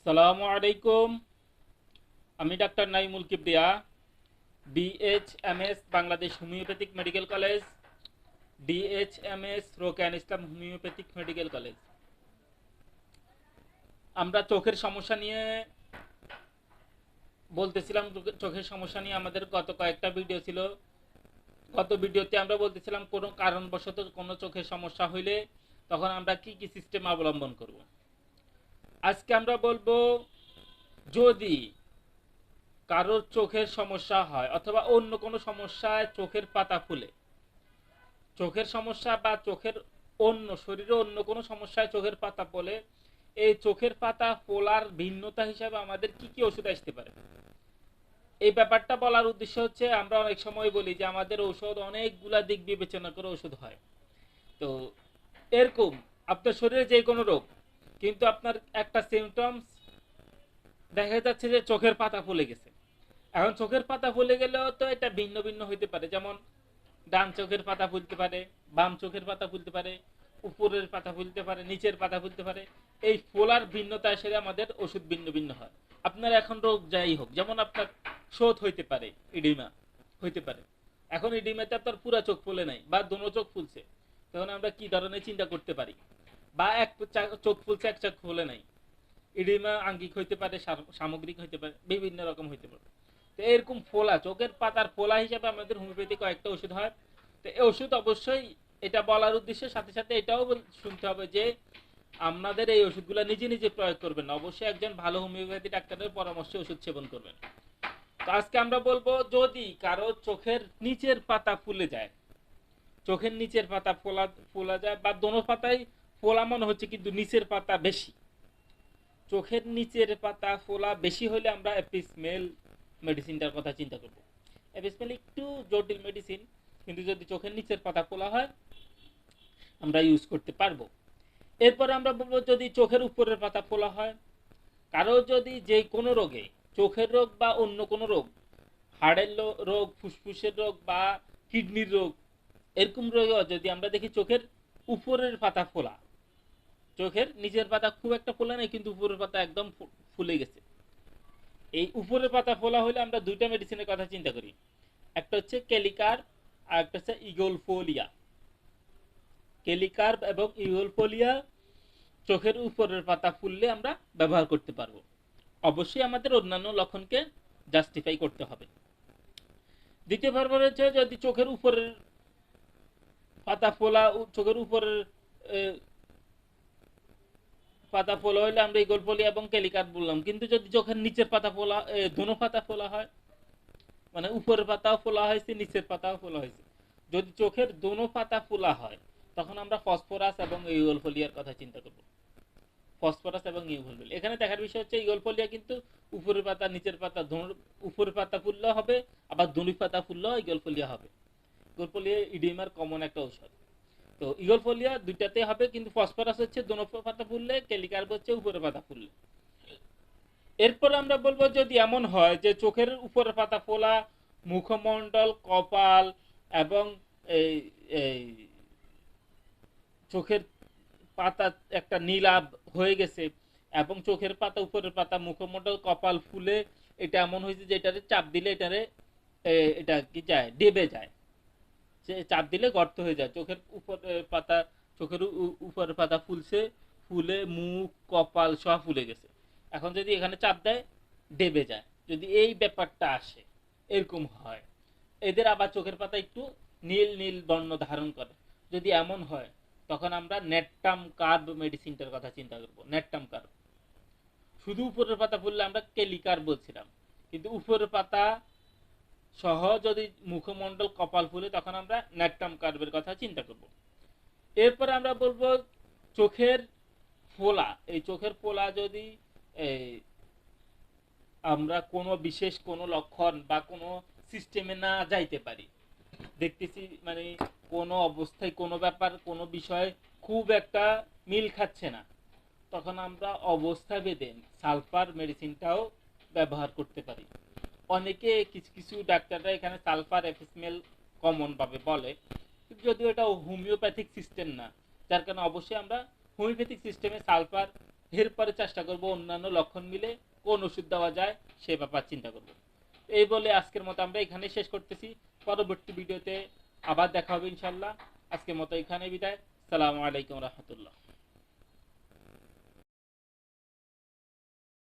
সালামু আলাইকুম। আমি doctor Naimul Kibria, BHMS Bangladesh homoeopathic medical college, DHMS Rokeyan Islam homoeopathic medical college. আমরা চোখের সমস্যা নিয়ে বলতেছিলাম। চোখের সমস্যা নিয়ে আমাদের গত কয়েকটা ভিডিও ছিল। গত ভিডিওতে আমরা বলতেছিলাম কোনো কারণবশত কোনো চোখের সমস্যা হইলে তখন আমরা কি কি সিস্টেম অবলম্বন করব। আজকে আমরা বলবো, যদি কারোর চোখের সমস্যা হয় অথবা অন্য কোনো সমস্যায় চোখের পাতা ফুলে, চোখের সমস্যা বা চোখের অন্য শরীরে অন্য কোনো সমস্যায় চোখের পাতা ফোলে, এই চোখের পাতা ফোলার ভিন্নতা হিসাবে আমাদের কি কি ওষুধ আসতে পারে, এই ব্যাপারটা বলার উদ্দেশ্য হচ্ছে, আমরা অনেক সময় বলি যে আমাদের ঔষধ অনেকগুলা দিক বিবেচনা করে ওষুধ হয়। তো এরকম আপনার শরীরে যে কোনো রোগ, কিন্তু আপনার একটা সিমটমস দেখা যাচ্ছে যে চোখের পাতা ফুলে গেছে। এখন চোখের পাতা ফুলে গেলেও তো এটা ভিন্ন ভিন্ন হইতে পারে, যেমন ডান চোখের পাতা ফুলতে পারে, বাম চোখের পাতা ফুলতে পারে, উপরের পাতা ফুলতে পারে, নিচের পাতা ফুলতে পারে। এই ফোলার ভিন্নতা এসে আমাদের ওষুধ ভিন্ন ভিন্ন হয়। আপনার এখন রোগ যাই হোক, যেমন আপনার শোথ হইতে পারে, ইডিমা হইতে পারে। এখন ইডিমাতে আপনার পুরা চোখ ফুলে নাই বা দোনো চোখ ফুলছে, তখন আমরা কি ধরনের চিন্তা করতে পারি? বা এক চোখ ফুলছে, এক চোখ ফুলে নাই। ইডিমা আঙ্গিক হইতে পারে, সামগ্রিক হইতে পারে, বিভিন্ন রকম হইতে পারে। তো এরকম ফোলা, চোখের পাতার ফোলা হিসাবে আমাদের হোমিওপ্যাথি কয়েকটা ওষুধ হয়। তো এই ওষুধ অবশ্যই, এটা বলার উদ্দেশ্যের সাথে সাথে এটাও শুনতে হবে যে আপনাদের এই ওষুধগুলো নিজে নিজে প্রয়োগ করবেন না, অবশ্যই একজন ভালো হোমিওপ্যাথি ডাক্তারের পরামর্শে ওষুধ সেবন করবেন। তো আজকে আমরা বলবো, যদি কারো চোখের নিচের পাতা ফুলে যায়, চোখের নিচের পাতা ফোলা ফোলা যায় বা দোনো পাতাই ফোলা মনে হচ্ছে কিন্তু নিচের পাতা বেশি, চোখের নিচের পাতা ফোলা বেশি হলে আমরা এপিসমেল মেডিসিনটার কথা চিন্তা করব। এপিসমেল একটু জটিল মেডিসিন, কিন্তু যদি চোখের নিচের পাতা ফোলা হয় আমরা ইউজ করতে পারবো। এরপরে আমরা বলবো, যদি চোখের উপরের পাতা ফোলা হয়, কারো যদি যে কোনো রোগে, চোখের রোগ বা অন্য কোনো রোগ, হাড়ের রোগ, ফুসফুসের রোগ বা কিডনির রোগ, এরকম রোগে যদি আমরা দেখি চোখের উপরের পাতা ফোলা, চোখের নিচের পাতা খুব একটা ফোলা নেই কিন্তু উপরের পাতা একদম ফুলে গেছে, এই উপরের পাতা ফোলা হলে আমরা দুইটা মেডিসিনের কথা চিন্তা করি। একটা হচ্ছে ক্যালিকার, আর একটা হচ্ছে ইগলফোলিয়া। ক্যালিকার এবং ইগলফোলিয়া চোখের উপরের পাতা ফুললে আমরা ব্যবহার করতে পারবো। অবশ্যই আমাদের অন্যান্য লক্ষণকে জাস্টিফাই করতে হবে। দ্বিতীয় ব্যাপার হচ্ছে, যদি চোখের উপরের পাতা ফোলা, চোখের উপরের পাতা ফোলা হইলে আমরা ইগলফোলিয়া এবং ক্যালিকার বললাম, কিন্তু যদি চোখের নিচের পাতা ফোলা, দোনো পাতা ফোলা হয়, মানে উপরের পাতাও ফোলা হয়েছে, নিচের পাতাও ফোলা হয়েছে, যদি চোখের দোনো পাতা ফোলা হয়, তখন আমরা ফসফরাস এবং ইউভোলফোলিয়ার কথা চিন্তা করব। ফসফরাস এবং ইউভোলফোলিয়া, এখানে দেখার বিষয় হচ্ছে ইউভোলফোলিয়া কিন্তু উপরের পাতা নিচের পাতা উপরের পাতা ফুললেও হবে, আবার দুই পাতা ফুললেও ইউভোলফোলিয়া হবে। ইউভোলফোলিয়া ইডিমার কমন একটা ঔষধ। তো ইউভোলফোলিয়া দুইটাতে হবে, কিন্তু ফসফরাস হচ্ছে দোনো পাতা ফুললে, ক্যালিকার হচ্ছে উপরের পাতা ফুললে। এরপর আমরা বলবো, যদি এমন হয় যে চোখের উপরের পাতা ফোলা, মুখমণ্ডল, কপাল এবং এই এই চোখের পাতা একটা নীলাভ হয়ে গেছে, এবং চোখের পাতা, উপরের পাতা, মুখমণ্ডল, কপাল ফুলে এটা এমন হয়েছে যে এটারে চাপ দিলে এটারে এটা কি যায়, ডেবে যায়, সে চাপ দিলে গর্ত হয়ে যায়। চোখের উপরের পাতা, চোখের উপরের পাতা ফুলছে, ফুলে মুখ কপাল সব ফুলে গেছে, এখন যদি এখানে চাপ দেয় ডেবে যায়। যদি এই ব্যাপারটা আসে, এরকম হয়, এদের আবার চোখের পাতা একটু নীল নীল বর্ণ ধারণ করে, যদি এমন হয় তখন আমরা নেটটাম কার্ব মেডিসিনটার কথা চিন্তা করব। নেটটাম কার্ব, শুধু উপরের পাতা ফুললে আমরা কেলিকার বলছিলাম, কিন্তু উপরের পাতা সহ যদি মুখমণ্ডল কপাল ফুলে তখন আমরা নেটটাম কার্বের কথা চিন্তা করব। এরপরে আমরা বলবো, চোখের ফোলা, এই চোখের ফোলা যদি এই আমরা কোনো বিশেষ কোনো লক্ষণ বা কোনো সিস্টেমে না যাইতে পারি, দেখতেছি মানে কোনো অবস্থায় কোনো ব্যাপার কোনো বিষয় খুব একটা মিল খাচ্ছে না, তখন আমরা অবস্থা ভেদে সালফার মেডিসিনটাও ব্যবহার করতে পারি। অনেকে কিছু কিছু ডাক্তাররা এখানে সালফার এফিসমেল কমন ভাবে বলে, যদিও এটা হোমিওপ্যাথিক সিস্টেম না, যার কারণে অবশ্যই আমরা হোমিওপ্যাথিক সিস্টেমে সালফার এরপরে চেষ্টা করব অন্যান্য লক্ষণ মিলে কোন ওষুধ দেওয়া যায় সে ব্যাপার চিন্তা করব। এই বলে আজকের মতো আমরা এখানে শেষ করতেছি। পরবর্তী ভিডিওতে আবার দেখা হবে ইনশাল্লাহ। আজকের মতো এখানে বিদায়। সালামু আলাইকুম রহমতুল্লাহ।